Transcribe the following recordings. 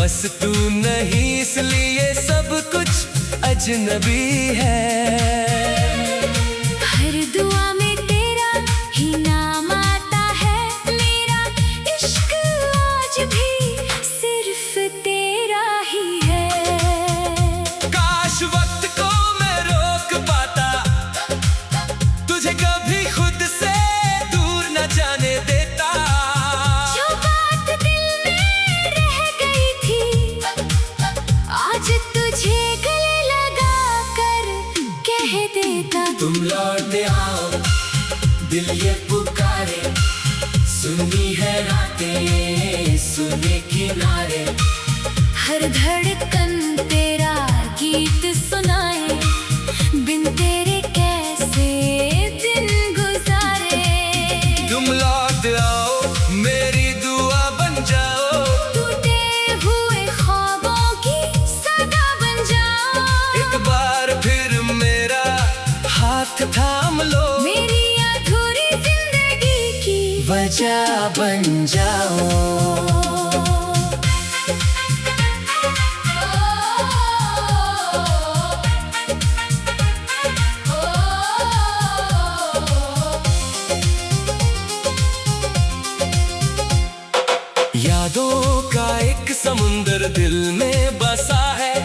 बस तू नहीं इसलिए सब कुछ अजनबी है। हर दुआ में तेरा ही नाम आता है, मेरा इश्क आज भी सिर्फ तेरा ही है। काश वक्त को मैं रोक पाता, तुझे कभी खुद से दूर न जाने देता। जो बात दिल में रह गई थी, आज तुझे गले लगा कर कह देता। तुम लौट आओ, दिल ये पुकारे, सुनी है रातें सुने किनारे। हर धड़कन तेरा गीत सुनाए, बिन तेरे कैसे दिन गुजारे। तुम लौट आओ, मेरी दुआ बन जाओ, टूटे हुए ख्वाबों की सदा बन जाओ। एक बार फिर मेरा हाथ थाम लो, मेरी अधूरी जिंदगी की वजह बन जाओ। यादों का एक समुंदर दिल में बसा है,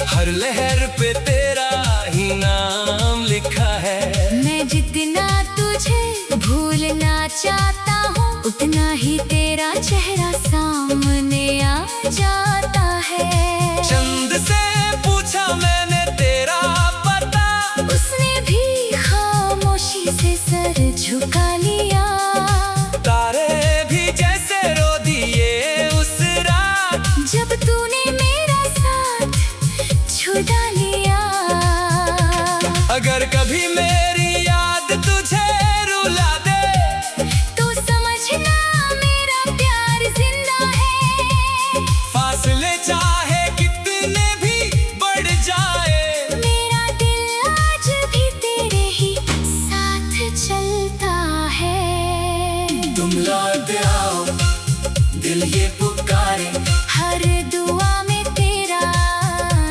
हर लहर पे तेरा ही नाम लिखा है। मैं जितना तुझे भूलना चाहता हूँ, उतना ही तेरा चेहरा सामने आ जाता है। चंद से पूछा मैंने तेरा पता, उसने भी खामोशी से सर झुका लिया। तारे भी जैसे रो दिए उस रात, जब तूने मेरा साथ छुड़ा लिया। अगर कभी मेरी याद तुझे रुला दे, तो समझना मेरा प्यार जिंदा है। फासले चाहे कितने भी बढ़ जाए, मेरा दिल आज भी तेरे ही साथ चलता है। तुम लौट आओ, दिल ये पुकारे, हर दुआ में तेरा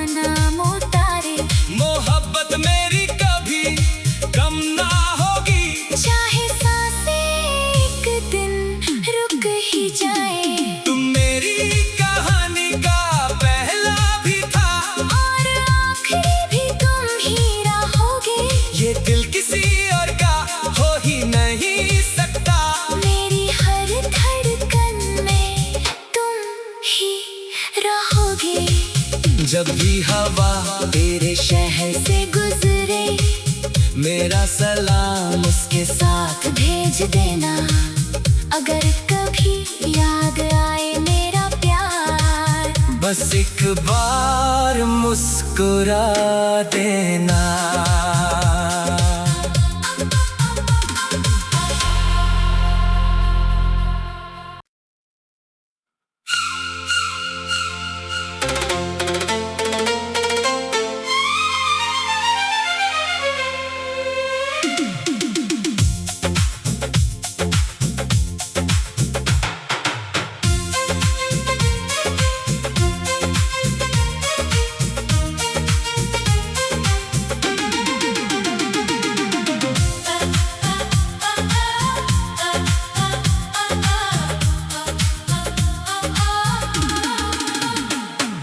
नाम उतारे। मोहब्बत मेरी कभी कम ना होगी, चाहे सांसें एक दिन रुक ही जाए। तुम मेरी कहानी का पहला भी था, और आखिरी भी तुम ही रहोगे। ये दिल किसी और का हो ही नहीं सकता। मेरी हर धड़कन में तुम ही रहोगे। जब भी हवा तेरे शहर से गुजरे, मेरा सलाम उसके साथ भेज देना। अगर कभी याद आए मेरा प्यार, बस एक बार मुस्कुरा देना।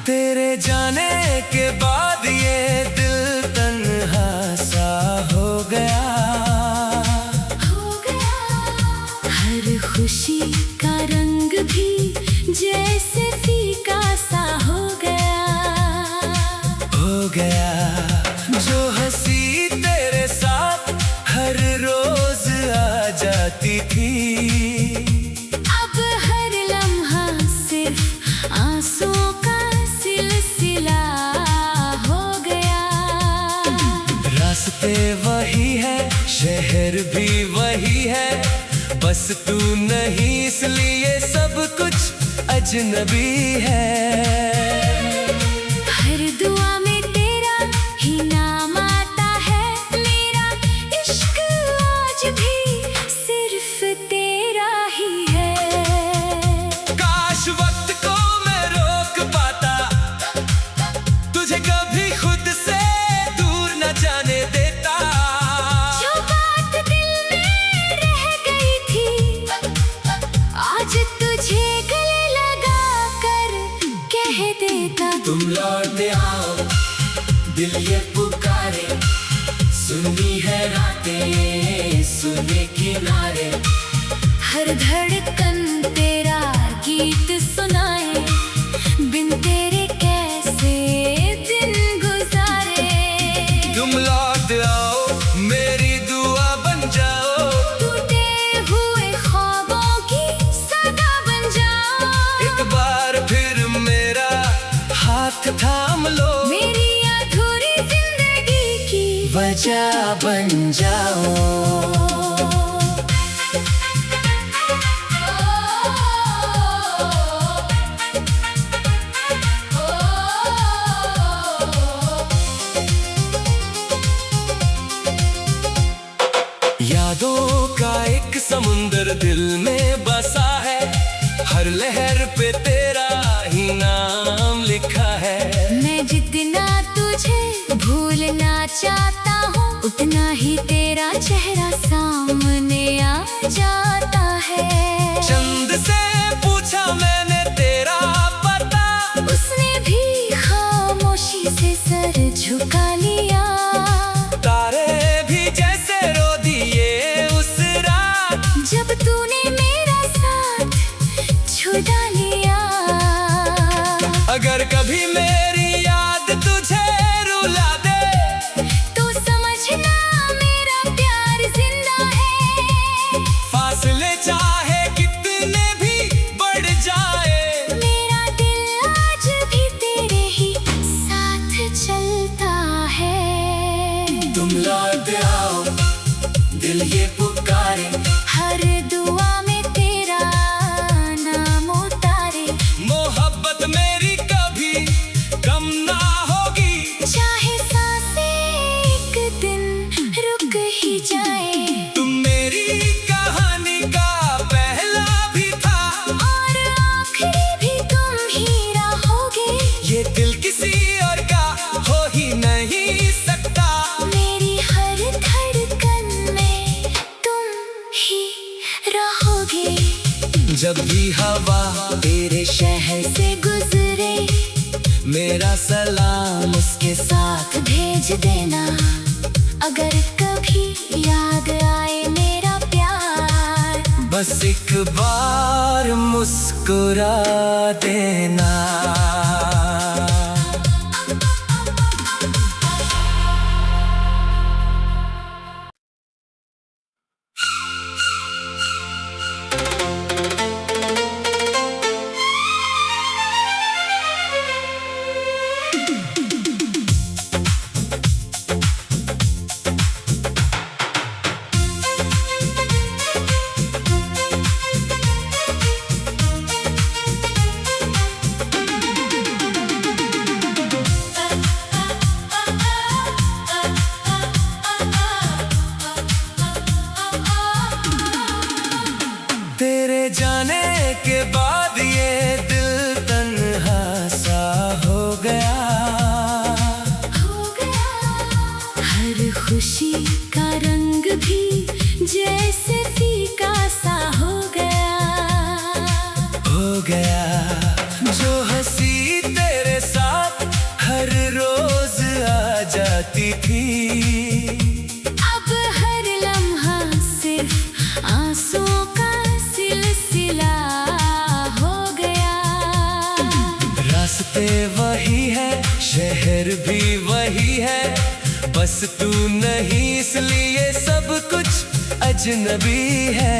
तेरे जाने के बाद ये दिल तन्हा सा हो गया। हर खुशी का रंग भी जैसे फीका सा हो गया। जो हंसी तेरे साथ हर रोज आ जाती थी, अब हर लम्हा सिर्फ आंसुओं का सिलसिला हो गया। रास्ते वही है, शहर भी वही है, बस तू नहीं इसलिए सब कुछ अजनबी है। हर दुआ में तेरा ही नाम आता है, मेरा इश्क आज भी सिर्फ तेरा ही है। काश वक्त को मैं रोक पाता, आओ, दिल ये पुकारे, सुनी है रातें, सुने किनारे। हर धड़कन तेरा गीत सुनाए, बिन तेरे कैसे दिन गुजारे। तुम लौट आओ, मेरी दुआ बन जाओ, टूटे हुए ख्वाबों की सदा बन जाओ। एक बार फिर मेरा हाथ थाम लो, मेरी अधूरी जिंदगी की वजह बन जाओ। यादों का एक समुंदर दिल में बसा है, हर लहर पे तेरा ही नाम लिखा है। मैं जितना तुझे भूलना चाहता हूँ, उतना ही तेरा चेहरा सामने आ जाता है। चंद से पूछा मैंने तेरा पता, उसने भी खामोशी से सर झुका लिया। तारे भी जैसे रो दिए उस रात, जब तूने मेरा साथ छुड़ा लिया। अगर कभी मेरी याद तुझे रुला दे, तो समझना मेरा प्यार जिंदा है। फासले चाहे कितने भी बढ़ जाए, मेरा दिल आज भी तेरे ही साथ चलता है। तुम लौट आओ, दिल ये पुकारे, हर दुआ में तेरा नाम उतारे। मोहब्बत मेरी कभी कम ना होगी, चाहे सांसें एक दिन रुक ही जाए। तुम मेरी कहानी का पहला भी था, और आखिरी भी तुम ही रहोगे। ये दिल किसी और का हो ही नहीं सकता। मेरी हर धड़कन में तुम ही रहोगे। जब भी हवा तेरे शहर से गुजरे, मेरा सलाम उसके साथ भेज देना। अगर कभी याद आए मेरा प्यार, बस एक बार मुस्कुरा देना। तेरे जाने के बाद ये दिल तन्हा सा हो गया। हर खुशी का रंग भी जैसे फीका सा हो गया। जो हंसी तेरे साथ हर रोज आ जाती थी, अब हर लम्हा सिर्फ आंसुओं का सिलसिला हो गया। रास्ते वही है, शहर भी वही है, बस तू नहीं इसलिए सब कुछ अजनबी है।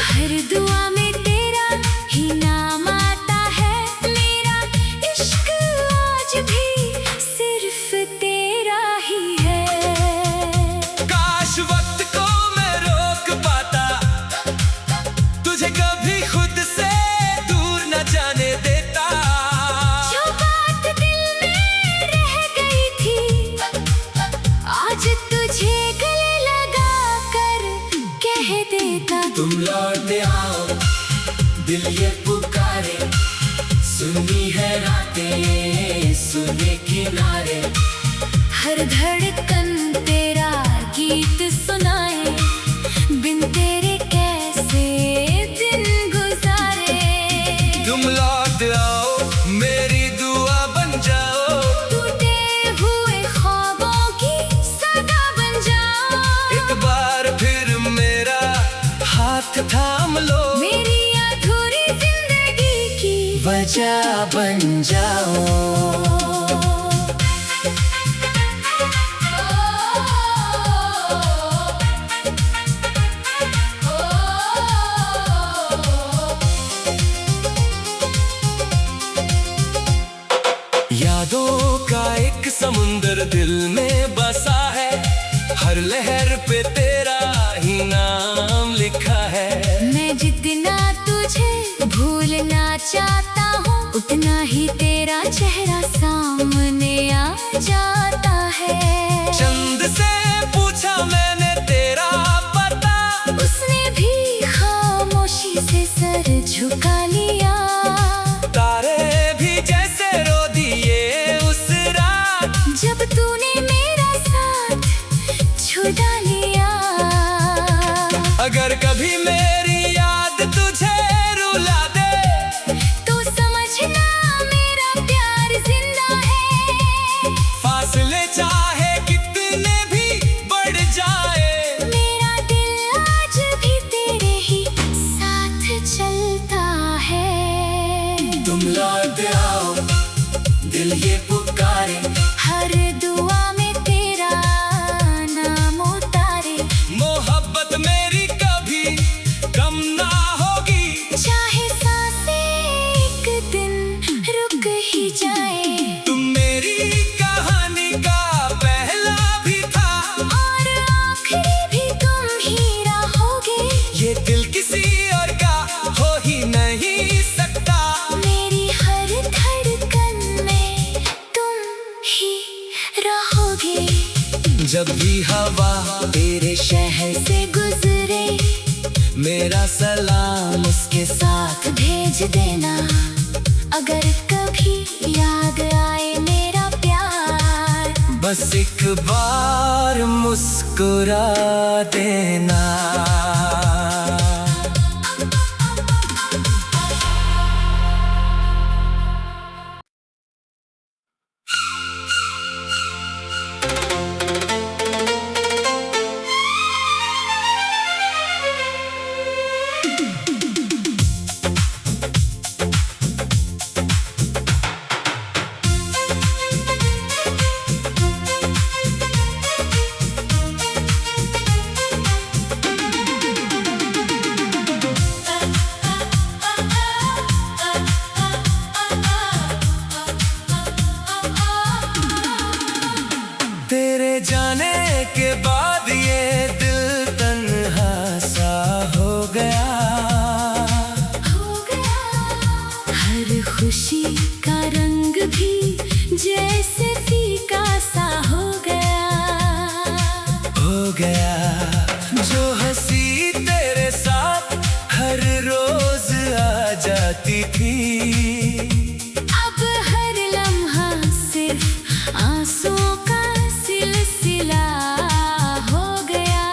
हर दुआ में तेरा ही नाम आता है। मेरा इश्क आज भी सिर्फ तेरा ही है। काश वक्त को मैं रोक पाता, तुझे कभी खुद से दूर न जाने देता। जो बात दिल में रह गई थी, आज तुझे गले लगा कर कह देता। तुम लौट आओ, दिल ये पुकारे, सुनी है रातें, सुने किनारे। हर धड़कन तेरा गीत सुनाए, बिन तेरे कैसे दिन गुजारे। तुम लौट आओ, मेरी दुआ यादों का एक समुंदर दिल में बसा है, हर लहर पे तेरा ही नाम लिखा है। मैं जितना तुझे भूलना चाहता हूँ, उतना ही तेरा चेहरा सामने आ जाता है। चंद से पूछा मैंने तेरा पता, उसने भी खामोशी से सर झुका लिया। तारे भी जैसे रो दिए उस रात, जब तूने मेरा साथ छुड़ा लिया। अगर कभी मेरी याद तुझे रुला दे, तो समझना मेरा प्यार जिंदा है। फासले चाहे कितने भी बढ़ जाए, मेरा दिल आज भी तेरे ही साथ चलता है। तुम लौट आओ दिल ये पुकारे, हर दुआ में तेरा नाम उतारे। मोहब्बत मेरी कभी कम ना होगी, चाहे सांसें एक दिन रुक ही जाए। तुम मेरी कहानी का पहला भी था, और आखिरी भी तुम ही रहोगे। ये दिल किसी और का हो ही नहीं सकता। मेरी हर धड़कन में तुम ही रहोगे। जब भी हवा तेरे शहर से गुजरे, मेरा सलाम उसके साथ भेज देना। अगर कभी याद आए मेरा प्यार, बस एक बार मुस्कुरा देना। तेरे जाने के बाद ये दिल तन्हा सा हो गया। हर खुशी का रंग भी जैसे फीका सा हो गया। जो हंसी तेरे साथ हर रोज आ जाती थी, अब हर लम्हा सिर्फ आंसुओं का सिलसिला हो गया।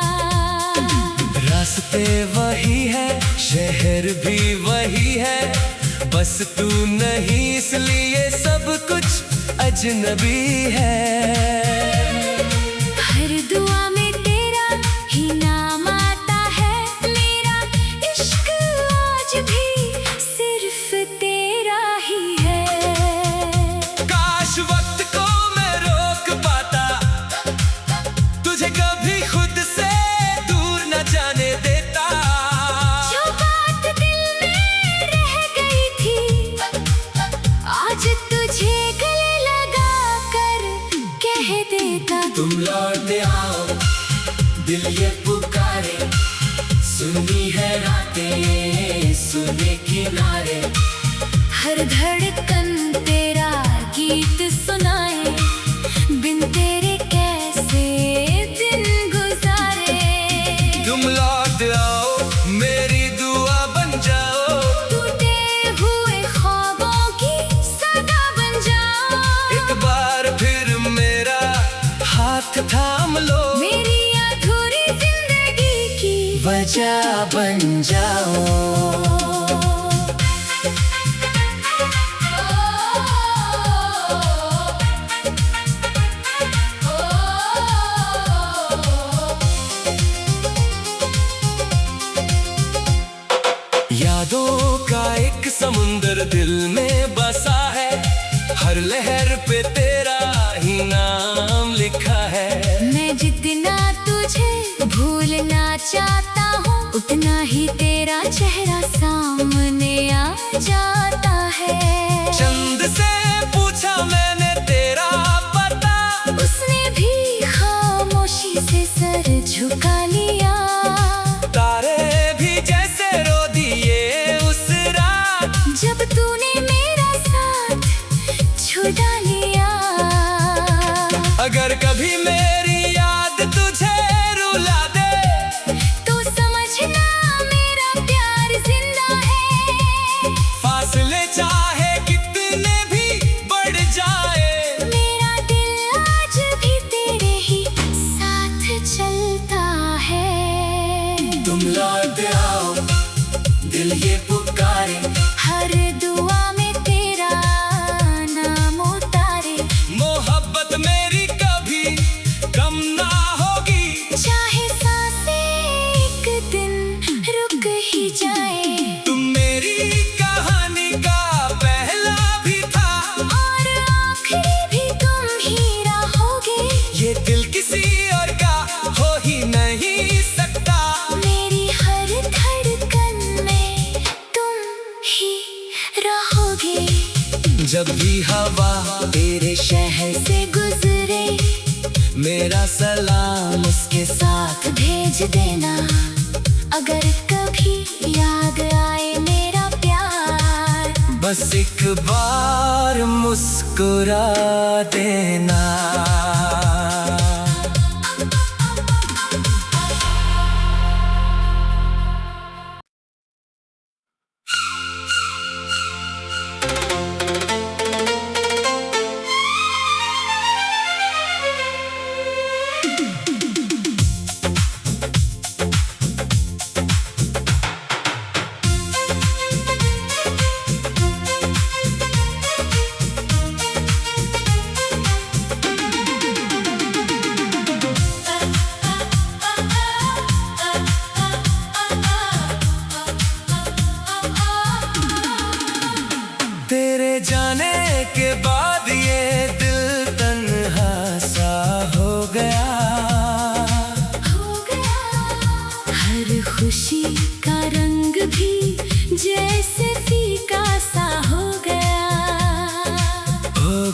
रास्ते वही है, शहर भी वही है, बस तू नहीं इसलिए सब कुछ अजनबी है। हर दुआ में तेरा ही नाम आता है। मेरा इश्क आज भी सिर्फ तेरा ही है। काश वक्त को मैं रोक पाता, तुझे कभी खुद से दूर न जाने देता। जो बात दिल में रह गई थी, आज तुझे गले लगा कर कह देता। तुम लौट आओ दिल ये पुकारे, सुनी है रातें सुने किनारे। हर धड़कन तेरा गीत सुनाए, बिन तेरे कैसे दिन गुजारे। तुम लौट आओ मेरी दुआ बन जाओ, टूटे हुए ख्वाबों की सदा बन जाओ। एक बार फिर मेरा हाथ थाम लो, मेरी अधूरी जिंदगी की वजह बन जाओ। यादों का एक समुंदर दिल में बसा है, हर लहर पे तेरा ही नाम लिखा है। मैं जितना तुझे भूलना चाहता हूँ, उतना ही तेरा चेहरा सामने आ जाता है। चंद से पूछा मैंने झुका लिया। तारे भी जैसे रो दिए उस रात, जब तूने मेरा साथ छुड़ा लिया। अगर कभी मेरी याद तुझे रुला दे, तो समझना मेरा प्यार जिंदा है। फासले चाहे कितने भी बढ़ जाए, मेरा दिल आज भी तेरे ही साथ चलता है। तुम लौट आओ दिल ये पुकारे, हर दुआ में तेरा नाम उतारे। मोहब्बत मेरी कभी कम ना होगी, चाहे सांसें एक दिन रुक ही जाए। तुम मेरी कहानी का पहला भी था, और आखिरी भी तुम ही रहोगे। ये दिल किसी और का हो ही नहीं सकता। मेरी हर धड़कन में तुम ही रहोगे। जब भी हवा तेरे शहर से गुजरे मेरा सलाम उसके साथ, भेज देना। अगर कभी याद आए मेरा प्यार, बस एक बार मुस्कुरा देना। तेरे जाने के बाद ये दिल तन्हा सा हो गया। हर खुशी का रंग भी जैसे फीका सा हो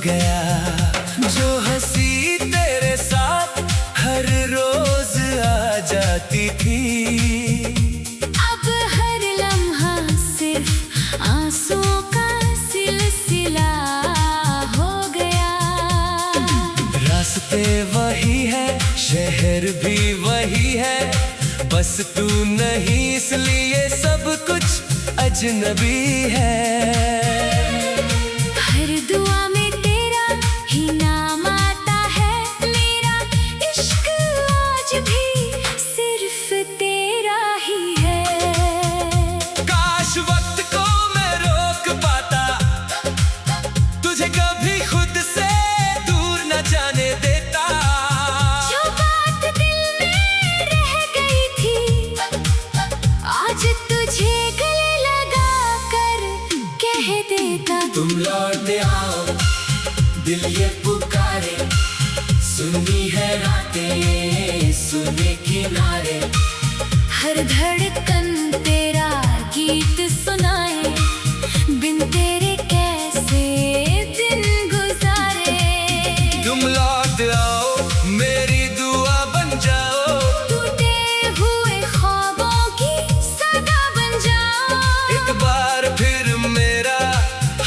गया। जो हंसी तेरे साथ हर रोज आ जाती थी, अब हर लम्हा सिर्फ आंसुओं का सिलसिला हो गया। रास्ते वही है, शहर भी वही है, बस तू नहीं इसलिए सब कुछ अजनबी है। हर दुआ में तेरा ही नाम आता है। मेरा इश्क आज भी सिर्फ तेरा ही है। काश वक्त को मैं रोक पाता, तुझे कभी खुद से दूर न जाने देता। जो बात दिल में रह गई थी, आज तुझे गले लगा कर कह देता। तुम लौट आओ दिल ये पुकारे, सुनी है रातें सुने किनारे। हर धड़कन तेरा गीत सुनाए, बिन तेरे कैसे दिन गुजारे। तुम लौट आओ मेरी दुआ बन जाओ, टूटे हुए ख्वाबों की सदा बन जाओ। एक बार फिर मेरा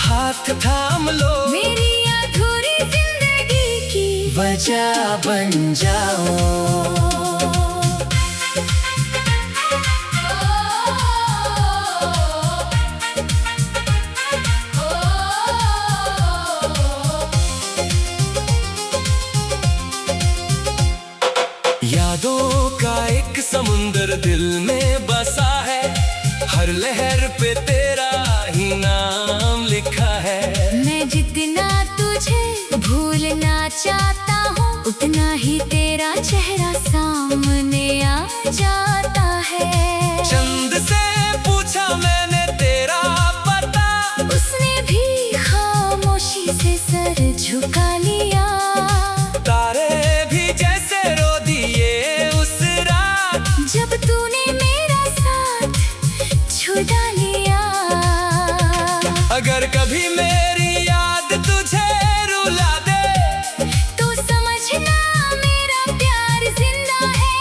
हाथ थाम लो, मेरी अधूरी जिंदगी की वजह बन जाओ। यादों का एक समुंदर दिल में बसा है, हर लहर पे तेरा ही नाम लिखा है। मैं जितना तुझे भूलना चाहता हूँ, उतना ही तेरा चेहरा सामने आ जाता है। चंद से पूछा मैंने तेरा पता, उसने भी खामोशी से सर झुका लिया। तारे भी जैसे रो दिए उस रात, जब तूने मेरा साथ छुड़ा लिया। अगर कभी मेरी याद तुझे रुला दे, तो समझना मेरा प्यार जिंदा है।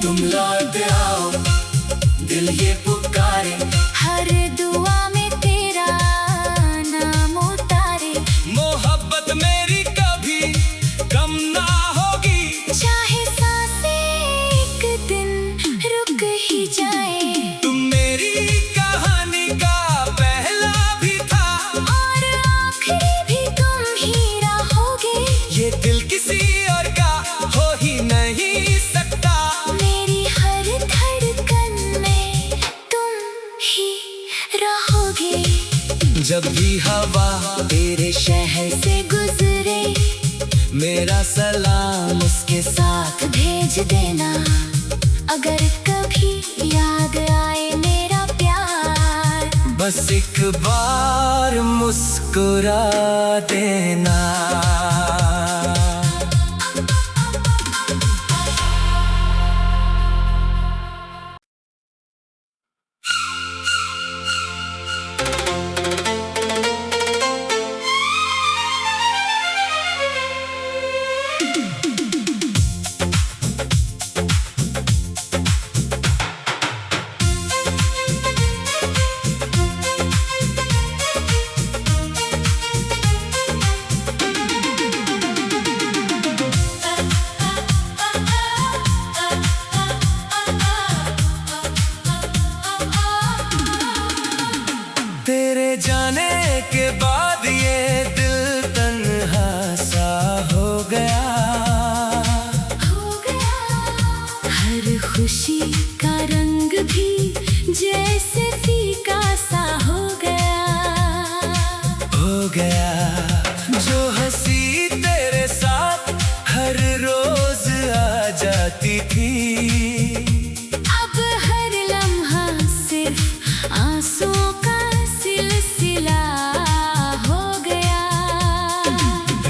तुम लौट आओ, दिल ये पुकारे, हर दुआ में तेरा नाम उतारे। मोहब्बत मेरी कभी कम ना होगी, चाहे सांसें एक दिन रुक ही जाए। तुम मेरी कहानी का पहला भी था, और आखिरी भी तुम ही रहोगे। ये दिल किसी और का हो ही नहीं सकता, मेरी हर धड़कन में तुम ही रहोगे। जब भी हवा तेरे शहर से गुजरे मेरा सलाम उसके साथ भेज देना। अगर कभी याद आए मेरा प्यार, बस एक बार मुस्कुरा देना। तेरे जाने के बाद ये दिल तन्हा सा हो गया। हर खुशी का रंग भी जैसे फीका सा हो गया। जो हंसी तेरे साथ हर रोज आ जाती थी, अब हर लम्हा सिर्फ आंसुओं का सिलसिला हो गया।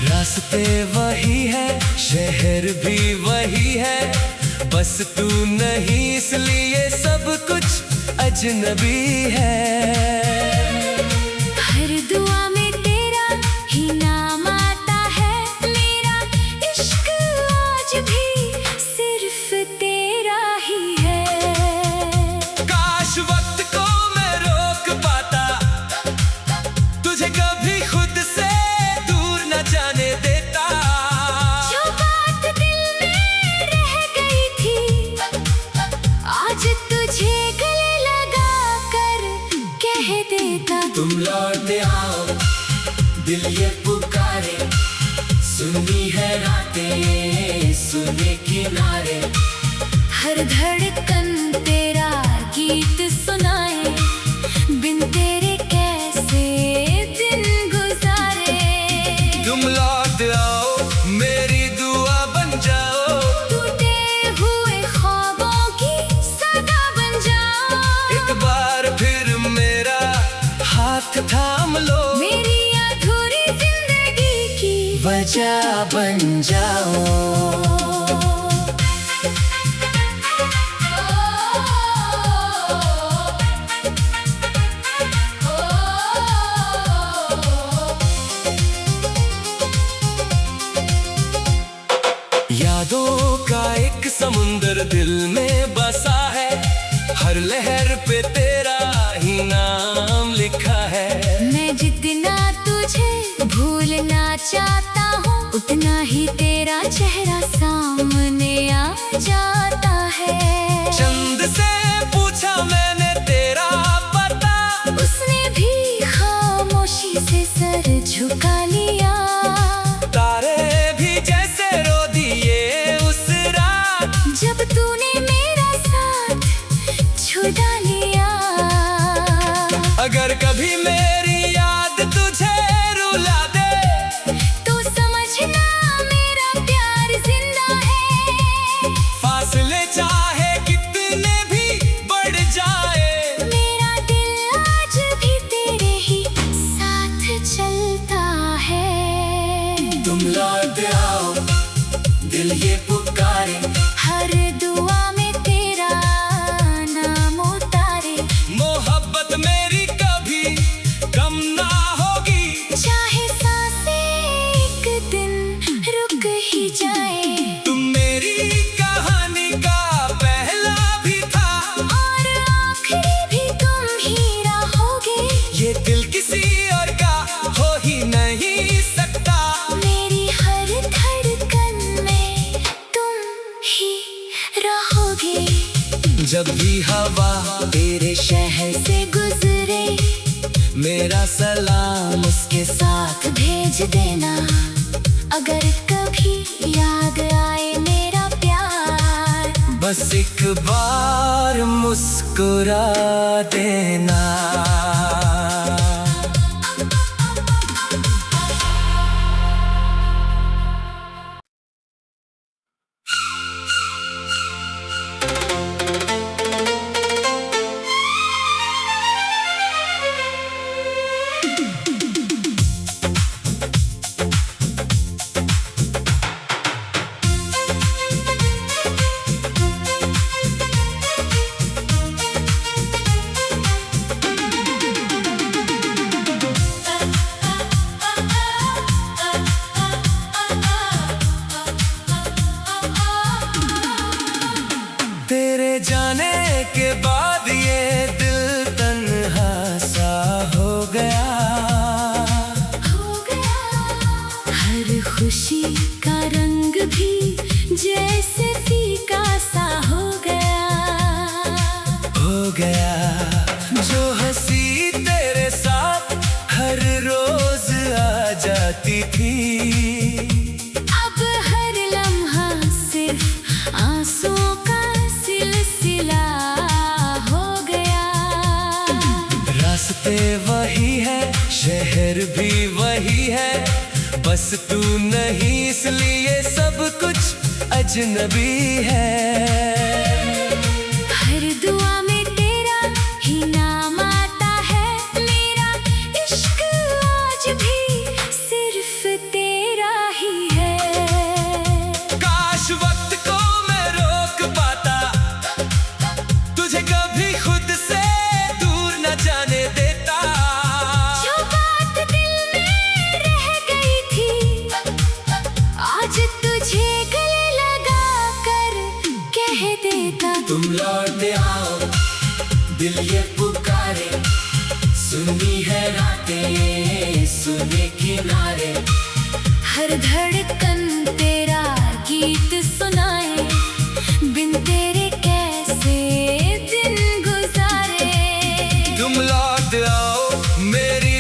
रास्ते वही है, शहर भी वही है, बस तू नहीं इसलिए सब कुछ अजनबी है। हर दुआ में तेरा ही नाम आता है, मेरा इश्क आज भी सिर्फ तेरा ही है। काश वक्त को मैं रोक पाता, तुझे कभी खुद से दूर न जाने देता। जो बात दिल में रह गई थी, आज तुझे गले लगा कर कह देता। तुम लौट आओ, दिल ये पुकारे, सुनी है रातें सुने किनारे। हर धड़कन तेरा गीत सुनाए, बिन तेरे कैसे दिन गुजारे। तुम लौट आओ, मेरी दुआ बन जाओ, टूटे हुए ख्वाबों की सदा बन जाओ। एक बार फिर मेरा हाथ थाम लो, मेरी अधूरी जिंदगी की वजह बन जाओ। यादों का एक समुंदर दिल में बसा है, हर लहर पे तेरा ही नाम लिखा है। मैं जितना तुझे भूलना चाहता हूँ, उतना ही तेरा चेहरा सामने आ जाता है। चंद से पूछा मैंने तेरा पता, उसने भी खामोशी से सर झुका लिया। तारे भी जैसे रो दिए उस रात, जब तूने मेरा साथ छुड़ा लिया। अगर कभी मेरी याद तुझे रुला दे, तो समझना मेरा प्यार जिंदा है। फासले चाहे कितने भी बढ़ जाए, मेरा दिल आज भी तेरे ही साथ चलता है। तुम लौट आओ, दिल ये पुकारे, हर दुआ में तेरा नाम उतारे। मोहब्बत मेरी कभी ही रहोगे। जब भी हवा तेरे शहर से गुजरे, मेरा सलाम उसके साथ भेज देना। अगर कभी याद आए मेरा प्यार, बस एक बार मुस्कुरा देना। तेरे जाने के बाद ये दिल तन्हा सा हो गया। हर खुशी का रंग भी जैसे फीका सा हो गया। जो हंसी तेरे साथ हर रोज आ जाती थी, अब हर लम्हा सिर्फ आंसुओं का सिलसिला हो गया। रास्ते वही है, शहर भी वही है, बस तू नहीं इसलिए सब कुछ अजनबी है। हर दुआ में तेरा ही नाम आता है, मेरा इश्क आज भी सिर्फ तेरा ही है। काश वक्त को मैं रोक पाता, तुझे कभी खुद से दूर न जाने देता। जो बात दिल में रह गई थी, आज तुझे गले लगा कर कह देता। तुम लौट आओ, दिल ये पुकारे, सुनी है रातें, सुने किनारे। हर धड़कन तेरा गीत सुनाए, बिन तेरे कैसे दिन गुजारे। तुम लौट आओ, मेरी